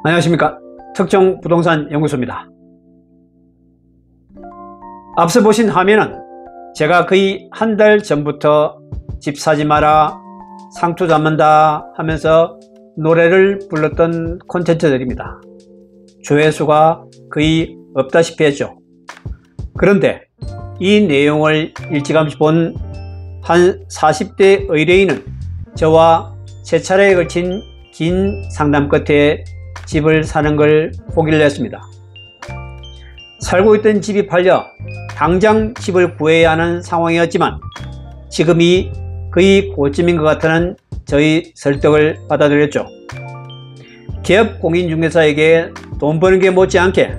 안녕하십니까. 특정 부동산 연구소입니다. 앞서 보신 화면은 제가 거의 한 달 전부터 집 사지 마라, 상투 잡는다 하면서 노래를 불렀던 콘텐츠들입니다. 조회수가 거의 없다시피 했죠. 그런데 이 내용을 일찌감치 본 한 40대 의뢰인은 저와 세 차례에 걸친 긴 상담 끝에 집을 사는 걸 포기를 했습니다. 살고 있던 집이 팔려 당장 집을 구해야 하는 상황이었지만 지금이 거의 고점인 것 같다는 저희 설득을 받아들였죠. 기업 공인중개사에게 돈 버는 게 못지않게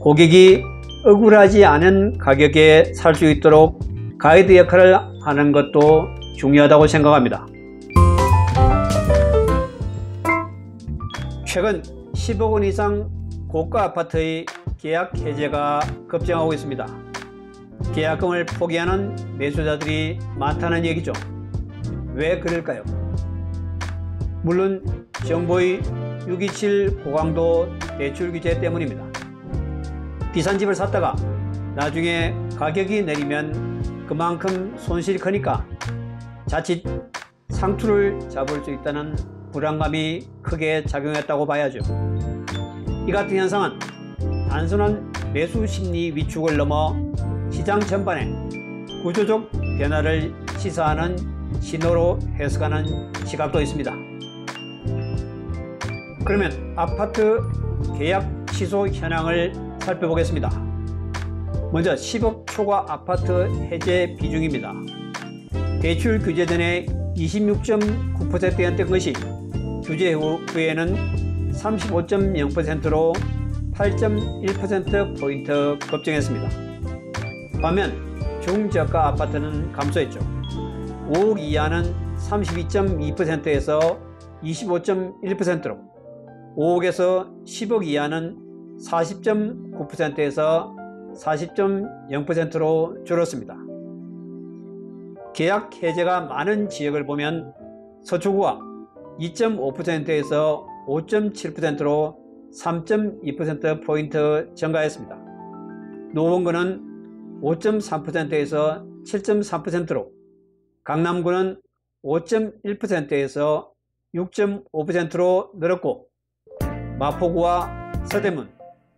고객이 억울하지 않은 가격에 살 수 있도록 가이드 역할을 하는 것도 중요하다고 생각합니다. 최근 10억 원 이상 고가 아파트의 계약 해제가 급증하고 있습니다. 계약금을 포기하는 매수자들이 많다는 얘기죠. 왜 그럴까요? 물론 정부의 627 고강도 대출 규제 때문입니다. 비싼 집을 샀다가 나중에 가격이 내리면 그만큼 손실이 크니까 자칫 상투를 잡을 수 있다는 불안감이 크게 작용했다고 봐야죠. 이 같은 현상은 단순한 매수 심리 위축을 넘어 시장 전반에 구조적 변화를 시사하는 신호로 해석하는 시각도 있습니다. 그러면 아파트 계약 취소 현황을 살펴보겠습니다. 먼저 10억 초과 아파트 해제 비중입니다. 대출 규제 전에 26.9%였던 것이 규제 후에는 35.0%로 8.1%포인트 급증했습니다. 반면 중저가 아파트는 감소했죠. 5억 이하는 32.2%에서 25.1%로 5억에서 10억 이하는 40.9%에서 40.0%로 줄었습니다. 계약 해제가 많은 지역을 보면 서초구가 2.5%에서 5.7%로 3.2%포인트 증가했습니다. 노원구는 5.3%에서 7.3%로, 강남구는 5.1%에서 6.5%로 늘었고, 마포구와 서대문,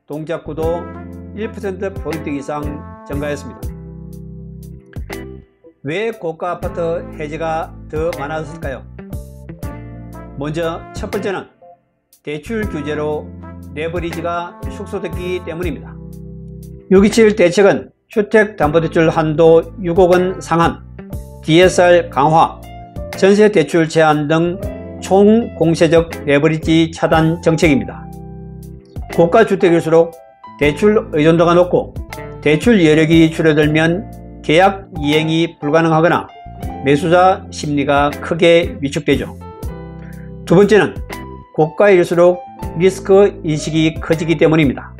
동작구도 1%포인트 이상 증가했습니다. 왜 고가 아파트 해제가 더 많아졌을까요? 먼저 첫 번째는 대출 규제로 레버리지가 축소됐기 때문입니다. 627 대책은 주택담보대출 한도 6억 원 상한, DSR 강화, 전세대출 제한 등 총공세적 레버리지 차단 정책입니다. 고가주택일수록 대출 의존도가 높고 대출 여력이 줄어들면 계약 이행이 불가능하거나 매수자 심리가 크게 위축되죠. 두 번째는 고가일수록 리스크 인식이 커지기 때문입니다.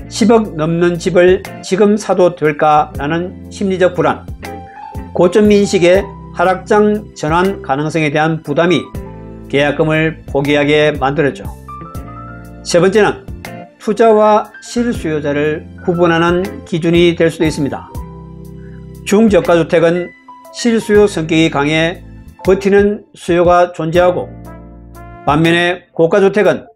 10억 넘는 집을 지금 사도 될까라는 심리적 불안, 고점 인식의 하락장 전환 가능성에 대한 부담이 계약금을 포기하게 만들었죠. 세 번째는 투자와 실수요자를 구분하는 기준이 될 수도 있습니다. 중저가주택은 실수요 성격이 강해 버티는 수요가 존재하고, 반면에 고가주택은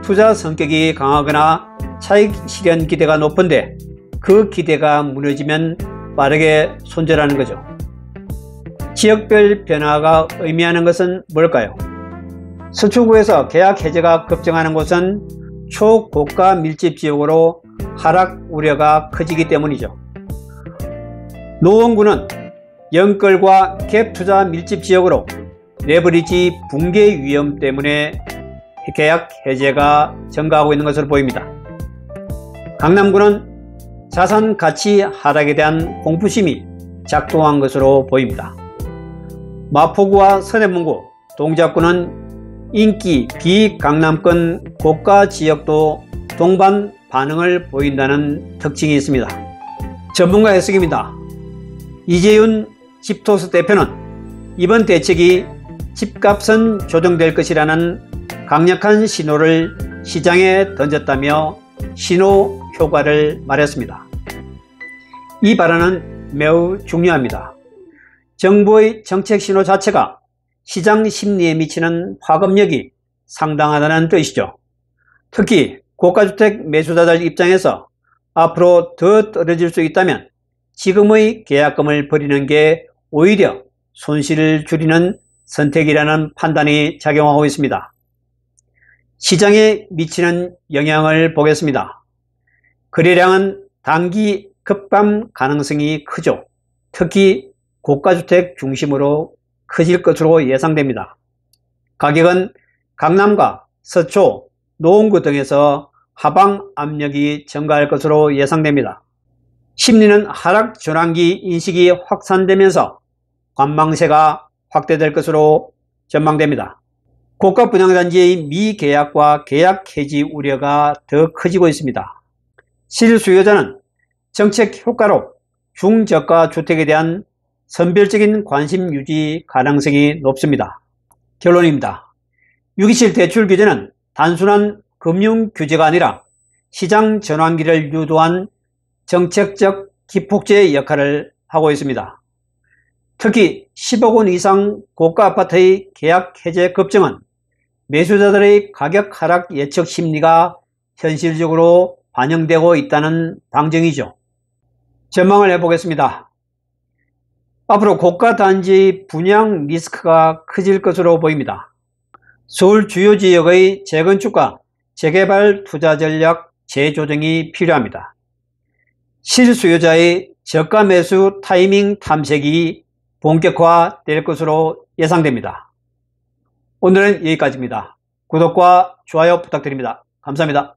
투자 성격이 강하거나 차익 실현 기대가 높은데 그 기대가 무너지면 빠르게 손절하는 거죠. 지역별 변화가 의미하는 것은 뭘까요? 서초구에서 계약 해제가 급증하는 곳은 초고가 밀집 지역으로 하락 우려가 커지기 때문이죠. 노원구는 영끌과 갭 투자 밀집 지역으로 레버리지 붕괴 위험 때문에 계약 해제가 증가하고 있는 것으로 보입니다. 강남구는 자산 가치 하락에 대한 공포심이 작동한 것으로 보입니다. 마포구와 서대문구, 동작구는 인기 비강남권 고가 지역도 동반 반응을 보인다는 특징이 있습니다. 전문가 해석입니다. 이재윤 집토스 대표는 이번 대책이 집값은 조정될 것이라는 강력한 신호를 시장에 던졌다며 신호 효과를 말했습니다. 이 발언은 매우 중요합니다. 정부의 정책 신호 자체가 시장 심리에 미치는 파급력이 상당하다는 뜻이죠. 특히 고가주택 매수자들 입장에서 앞으로 더 떨어질 수 있다면 지금의 계약금을 버리는 게 오히려 손실을 줄이는 선택이라는 판단이 작용하고 있습니다. 시장에 미치는 영향을 보겠습니다. 거래량은 단기 급감 가능성이 크죠. 특히 고가주택 중심으로 커질 것으로 예상됩니다. 가격은 강남과 서초, 노원구 등에서 하방 압력이 증가할 것으로 예상됩니다. 심리는 하락 전환기 인식이 확산되면서 관망세가 확대될 것으로 전망됩니다. 고가 분양단지의 미계약과 계약 해지 우려가 더 커지고 있습니다. 실수요자는 정책 효과로 중저가 주택에 대한 선별적인 관심 유지 가능성이 높습니다. 결론입니다. 627 대출 규제는 단순한 금융 규제가 아니라 시장 전환기를 유도한 정책적 기폭제 역할을 하고 있습니다. 특히 10억 원 이상 고가 아파트의 계약 해제 급증은 매수자들의 가격 하락 예측 심리가 현실적으로 반영되고 있다는 방증이죠. 전망을 해보겠습니다. 앞으로 고가 단지 분양 리스크가 커질 것으로 보입니다. 서울 주요 지역의 재건축과 재개발 투자 전략 재조정이 필요합니다. 실수요자의 저가 매수 타이밍 탐색이 본격화될 것으로 예상됩니다. 오늘은 여기까지입니다. 구독과 좋아요 부탁드립니다. 감사합니다.